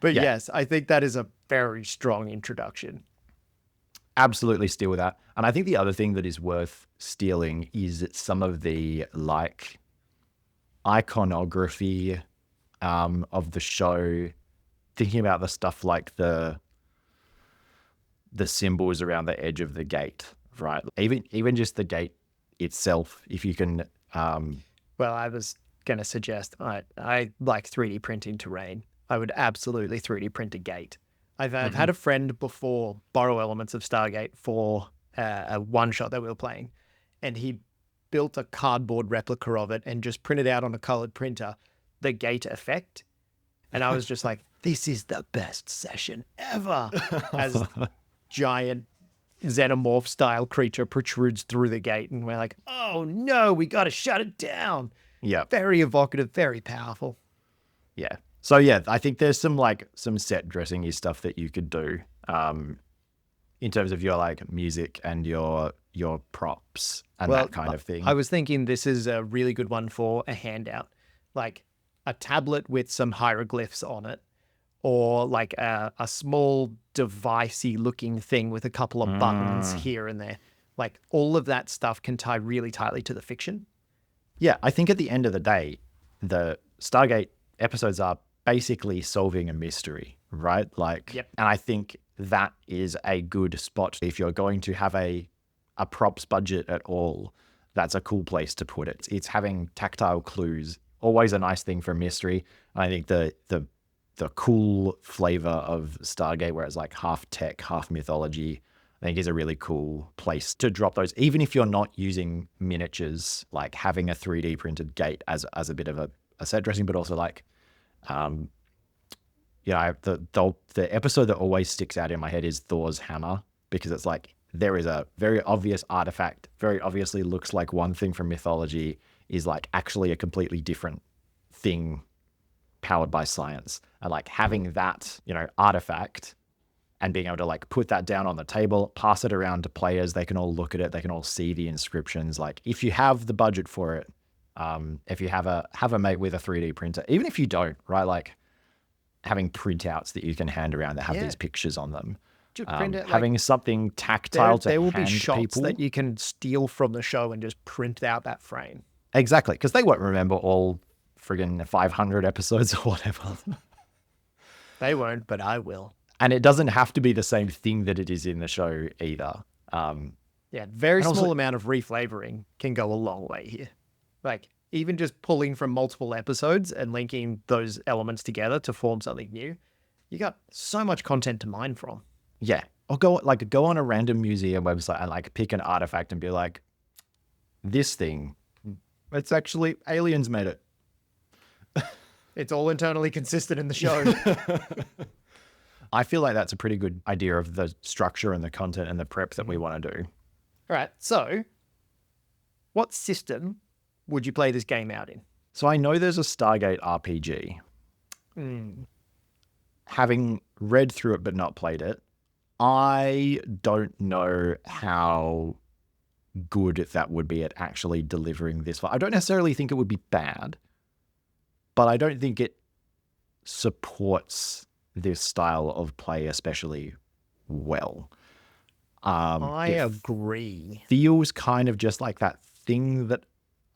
But yes, I think that is a very strong introduction. absolutely steal with that. And I think the other thing that is worth stealing is some of the like iconography of the show, thinking about the stuff like the symbols around the edge of the gate, right? Even just the gate itself, if you can. Well, I was going to suggest I like 3D printing terrain. I would absolutely 3D print a gate. I've had a friend before borrow elements of Stargate for a one-shot that we were playing, and he built a cardboard replica of it and just printed out on a colored printer the gate effect. And I was just like, this is the best session ever. As giant xenomorph style creature protrudes through the gate, and we're like, oh no, we got to shut it down. Yeah. Very evocative, very powerful. Yeah. So yeah, I think there's some set dressing-y stuff that you could do in terms of your like music and your props and that kind of thing. I was thinking this is a really good one for a handout, like a tablet with some hieroglyphs on it, or like a small devicey looking thing with a couple of buttons here and there. Like all of that stuff can tie really tightly to the fiction. Yeah, I think at the end of the day, the Stargate episodes are basically solving a mystery, right? Like, Yep. And I think that is a good spot. If you're going to have a props budget at all, that's a cool place to put it. It's having tactile clues, always a nice thing for a mystery. I think the cool flavor of Stargate, where it's like half tech, half mythology, I think is a really cool place to drop those. Even if you're not using miniatures, like having a 3D printed gate as a bit of a set dressing, but also like, the episode that always sticks out in my head is Thor's hammer, because it's like there is a very obvious artifact, very obviously looks like one thing from mythology, is like actually a completely different thing powered by science. And like having that, artifact and being able to like put that down on the table, pass it around to players, they can all look at it, they can all see the inscriptions. Like if you have the budget for it, if you have a mate with a 3D printer, even if you don't, right? Like having printouts that you can hand around that have these pictures on them. Print it, having something tactile to there will hand be shots people. that you can steal from the show and just print out that frame. Exactly, because they won't remember all friggin' 500 episodes or whatever. They won't, but I will. And it doesn't have to be the same thing that it is in the show either. Very small amount of reflavoring can go a long way here. Like even just pulling from multiple episodes and linking those elements together to form something new, you got so much content to mine from. Yeah. Or go on a random museum website and like pick an artifact and be like, this thing, it's actually aliens made it. It's all internally consistent in the show. I feel like that's a pretty good idea of the structure and the content and the prep that we want to do. All right. So what system would you play this game out in? So I know there's a Stargate RPG. Having read through it but not played it, I don't know how good that would be at actually delivering this. I don't necessarily think it would be bad, but I don't think it supports this style of play especially well. I agree. Feels kind of just like that thing that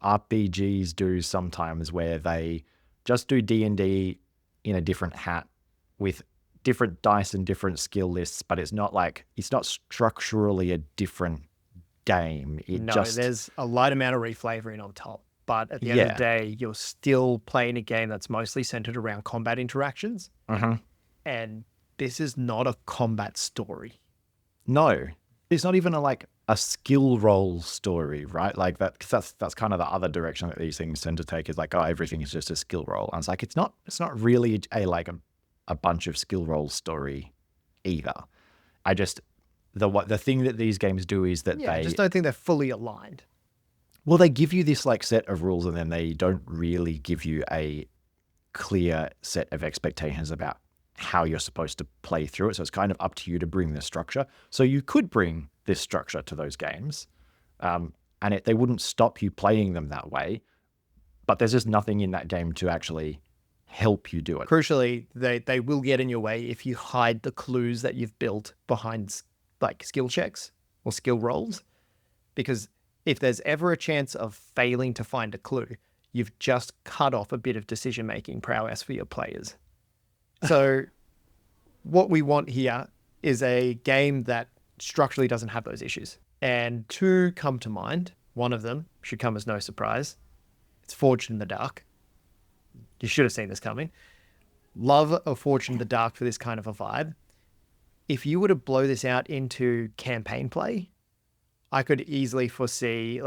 RPGs do sometimes, where they just do D&D in a different hat with different dice and different skill lists, but it's not structurally a different game. There's a light amount of reflavoring on top. But at the end of the day, you're still playing a game that's mostly centered around combat interactions. And this is not a combat story. No, it's not even a skill roll story, right? Like that, 'cause that's kind of the other direction that these things tend to take, is like, oh, everything is just a skill roll. And it's like, it's not really a bunch of skill roll story either. The thing that these games do is that I just don't think they're fully aligned. Well, they give you this set of rules, and then they don't really give you a clear set of expectations about how you're supposed to play through it. So it's kind of up to you to bring the structure. So you could bring this structure to those games, and they wouldn't stop you playing them that way. But there's just nothing in that game to actually help you do it. Crucially, they will get in your way if you hide the clues that you've built behind skill checks or skill rolls, because if there's ever a chance of failing to find a clue, you've just cut off a bit of decision-making prowess for your players. So what we want here is a game that structurally doesn't have those issues. And two come to mind. One of them should come as no surprise. It's Forged in the Dark. You should have seen this coming. Love a Forged in the Dark for this kind of a vibe. If you were to blow this out into campaign play, I could easily foresee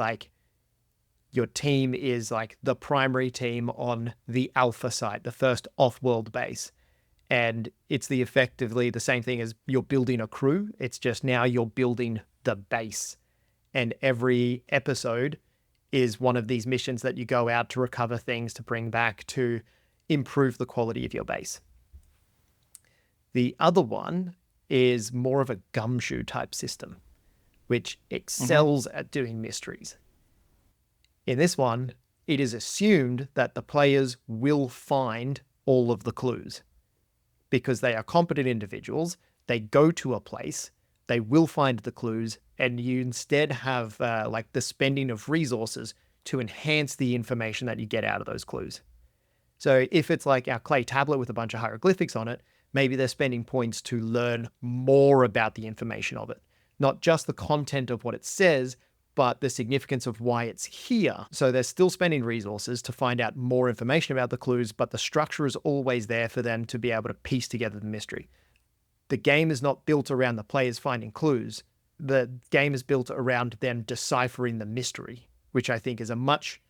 your team is the primary team on the Alpha site, the first off-world base. And it's effectively the same thing as you're building a crew. It's just now you're building the base. And every episode is one of these missions that you go out to recover things to bring back to improve the quality of your base. The other one is more of a gumshoe type system, which excels at doing mysteries. In this one, it is assumed that the players will find all of the clues because they are competent individuals. They go to a place, they will find the clues, and you instead have the spending of resources to enhance the information that you get out of those clues. So if it's like our clay tablet with a bunch of hieroglyphics on it, maybe they're spending points to learn more about the information of it. Not just the content of what it says, but the significance of why it's here. So they're still spending resources to find out more information about the clues, but the structure is always there for them to be able to piece together the mystery. The game is not built around the players finding clues. The game is built around them deciphering the mystery, which I think is a much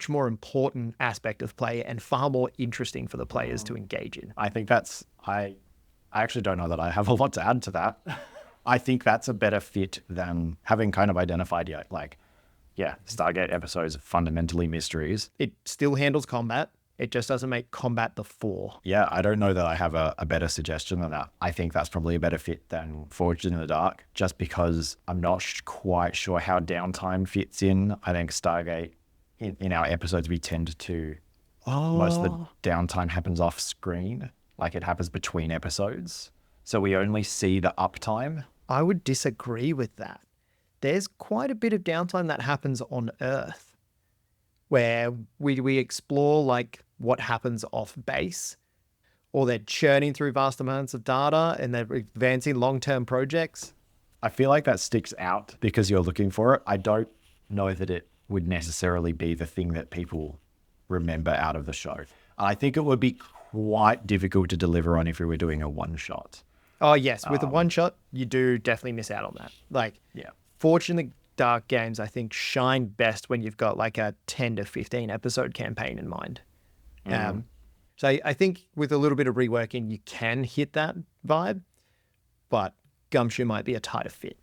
more important aspect of play and far more interesting for the players to engage in. I think I actually don't know that I have a lot to add to that. I think that's a better fit than having kind of identified, Stargate episodes are fundamentally mysteries. It still handles combat. It just doesn't make combat the fore. Yeah, I don't know that I have a better suggestion than that. I think that's probably a better fit than Forged in the Dark, just because I'm not quite sure how downtime fits in. I think Stargate, in our episodes, we tend to... Most of the downtime happens off screen. It happens between episodes. So we only see the uptime. I would disagree with that. There's quite a bit of downtime that happens on Earth where we explore what happens off base, or they're churning through vast amounts of data and they're advancing long-term projects. I feel like that sticks out because you're looking for it. I don't know that it would necessarily be the thing that people remember out of the show. I think it would be quite difficult to deliver on if we were doing a one-shot. Oh, yes. With a one-shot, you do definitely miss out on that. Forged in the Dark games, I think, shine best when you've got a 10 to 15 episode campaign in mind. So I think with a little bit of reworking, you can hit that vibe, but Gumshoe might be a tighter fit.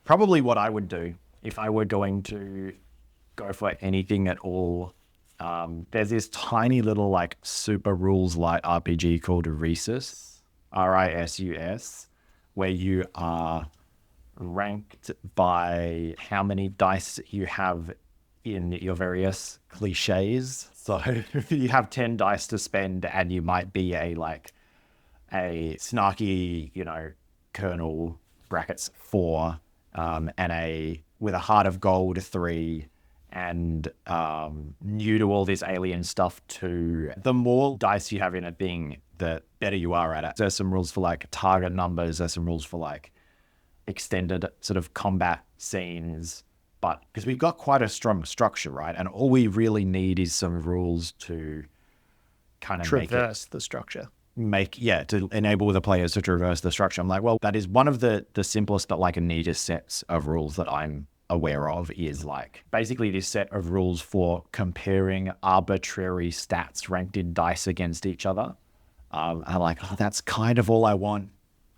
Probably what I would do if I were going to go for anything at all. There's this tiny little super rules light RPG called Risus, Risus, where you are ranked by how many dice you have in your various cliches. So if you have 10 dice to spend and you might be a snarky, Colonel brackets 4, and with a heart of gold 3, and new to all this alien stuff 2. The more dice you have in it being the better you are at it. There's some rules for like target numbers. There's some rules for like extended sort of combat scenes. But because we've got quite a strong structure, right? And all we really need is some rules to kind of traverse the structure. To enable the players to traverse the structure. I'm like, well, that is one of the simplest but like neatest sets of rules that I'm aware of, is like basically this set of rules for comparing arbitrary stats ranked in dice against each other. I'm like, oh, that's kind of all I want.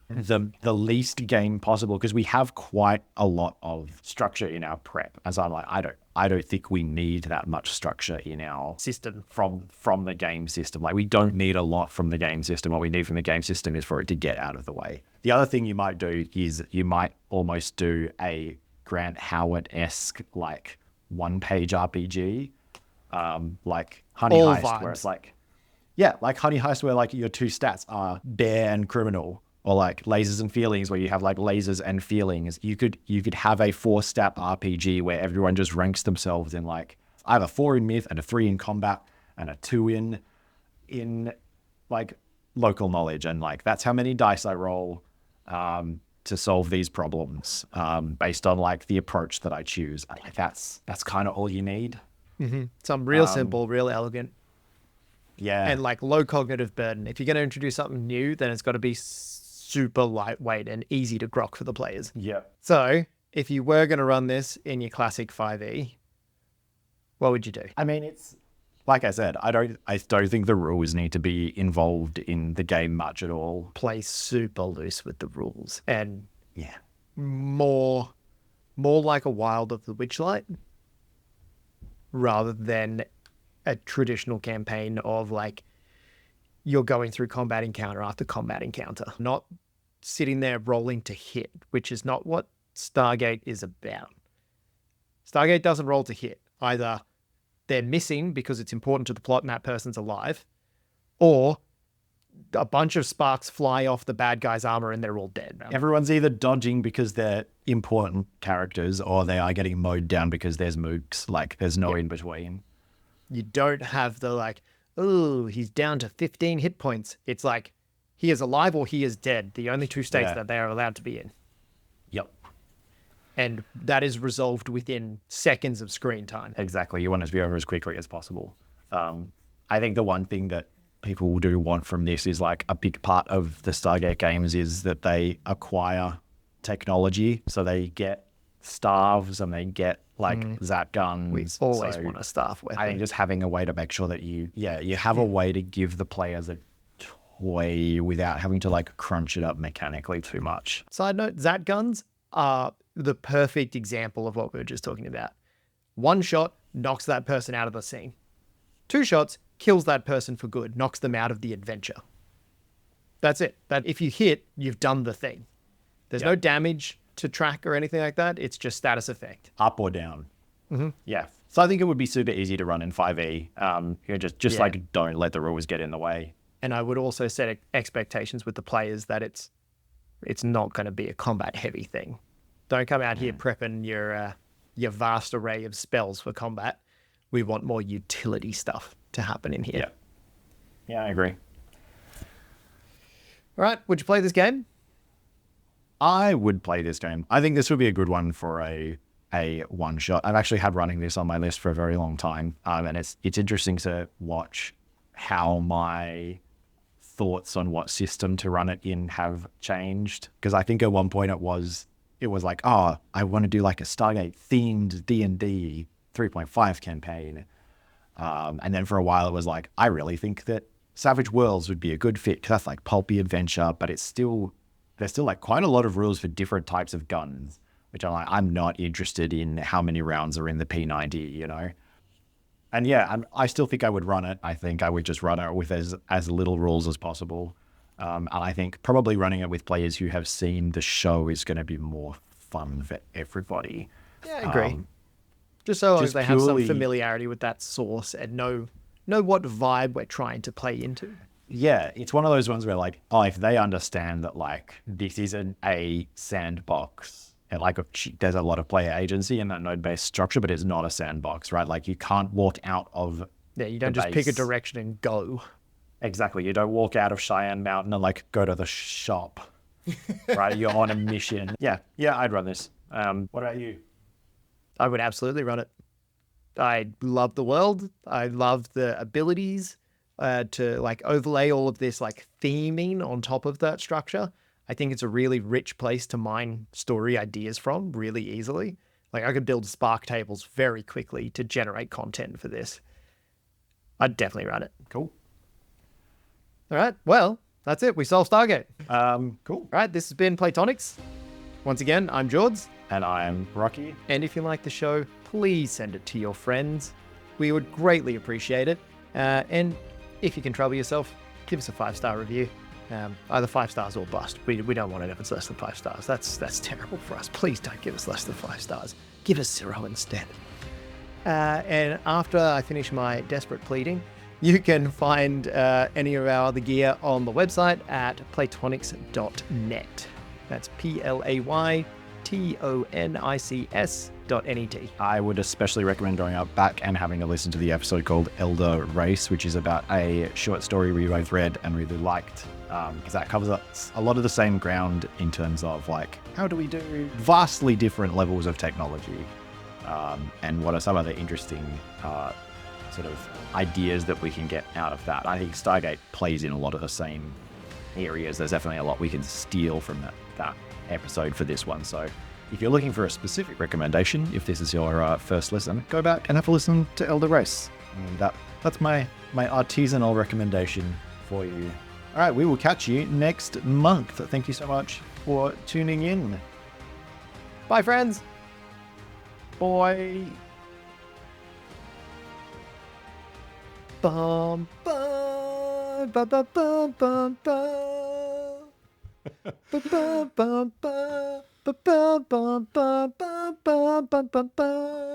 The least game possible, because we have quite a lot of structure in our prep. As I'm like, I don't think we need that much structure in our system from the game system. Like, we don't need a lot from the game system. What we need from the game system is for it to get out of the way. The other thing you might do is you might almost do a Grant Howard-esque like one-page RPG, like Honey All Heist, vibes. where it's like, like Honey Heist, where like your two stats are bear and criminal. Or like lasers and feelings, where you have like lasers and feelings. You could have a 4-stat RPG where everyone just ranks themselves in like, I have a 4 in myth and a 3 in combat and a 2 in like local knowledge, and like that's how many dice I roll to solve these problems based on like the approach that I choose. I think that's kind of all you need. Mm-hmm. Something real simple, real elegant. Yeah, and like low cognitive burden. If you're going to introduce something new, then it's got to be super lightweight and easy to grok for the players. Yeah. So if you were going to run this in your classic 5e, what would you do? I mean, it's like I said, I don't think the rules need to be involved in the game much at all. Play super loose with the rules, and Yeah, more like a Wild of the Witchlight rather than a traditional campaign of like you're going through combat encounter after combat encounter, not sitting there rolling to hit, which is not what Stargate is about. Stargate doesn't roll to hit. Either they're missing because it's important to the plot and that person's alive, or a bunch of sparks fly off the bad guy's armor and they're all dead. everyone's either dodging because they're important characters, or they are getting mowed down because there's mooks. Like, there's no in between. You don't have the like, oh, he's down to 15 hit points. It's like, he is alive or he is dead. The only two states that they are allowed to be in. Yep. And that is resolved within seconds of screen time. Exactly. You want it to be over as quickly as possible. I think the one thing that people do want from this is like a big part of the Stargate games is that they acquire technology. So they get staves and they get like Zat guns. We always want a staff weapon. I think just having a way to make sure that you have a way to give the players a toy without having to like crunch it up mechanically too much. Side note, Zat guns are the perfect example of what we were just talking about. One shot knocks that person out of the scene. 2 shots kills that person for good, knocks them out of the adventure. That's it. That if you hit, you've done the thing. There's no damage to track or anything like that. It's just status effect. Up or down. Mm-hmm. Yeah. So I think it would be super easy to run in 5e. Just like don't let the rules get in the way. And I would also set expectations with the players that it's not going to be a combat heavy thing. Don't come out here prepping your vast array of spells for combat. We want more utility stuff to happen in here. Yeah, I agree. All right, would you play this game? I would play this game. I think this would be a good one for a one shot. I've actually had running this on my list for a very long time, and it's interesting to watch how my thoughts on what system to run it in have changed. Because I think at one point it was like, oh, I want to do like a Stargate themed D&D 3.5 campaign, and then for a while it was like, I really think that Savage Worlds would be a good fit because that's like pulpy adventure, but there's still like quite a lot of rules for different types of guns, which I'm not interested in how many rounds are in the P90, you know? And yeah, I still think I would run it. I think I would just run it with as little rules as possible. And I think probably running it with players who have seen the show is going to be more fun for everybody. Yeah, I agree. Just so long as they have some familiarity with that source and know what vibe we're trying to play into. Yeah, it's one of those ones where like, oh, if they understand that like this isn't a sandbox, and like there's a lot of player agency in that node-based structure, but it's not a sandbox, right? Like you can't walk out of you don't just pick a direction and go. Exactly. You don't walk out of Cheyenne Mountain and like go to the shop, right? You're on a mission. Yeah, I'd run this. What about you? I would absolutely run it. I love the world. I love the abilities to like overlay all of this like theming on top of that structure. I think it's a really rich place to mine story ideas from really easily. Like I could build Spark tables very quickly to generate content for this. I'd definitely run it. Cool. All right. Well, that's it. We solved Stargate. Cool. All right. This has been Platonics. Once again, I'm Jords. And I'm Rocky. And if you like the show, please send it to your friends. We would greatly appreciate it. And if you can trouble yourself, give us a 5-star review. Either 5 stars or bust. We don't want it if it's less than 5 stars. That's terrible for us. Please don't give us less than 5 stars. Give us 0 instead. And after I finish my desperate pleading, you can find any of our other gear on the website at platonics.net. That's PLAYTONICS.net. I would especially recommend going back and having a listen to the episode called Elder Race, which is about a short story we both read and really liked, because that covers a lot of the same ground in terms of like, how do we do vastly different levels of technology, and what are some of the interesting sort of ideas that we can get out of that. I think Stargate plays in a lot of the same areas. There's definitely a lot we can steal from that episode for this one. So if you're looking for a specific recommendation, if this is your first listen, go back and have a listen to Elder Race. And that's my artisanal recommendation for you. All right, we will catch you next month. Thank you so much for tuning in. Bye, friends. Bye. Bum, bum, bum, bum, bum, bum, bum. Ba-ba-ba-ba, ba-ba-ba-ba, ba-ba-ba-ba, ba-ba-ba.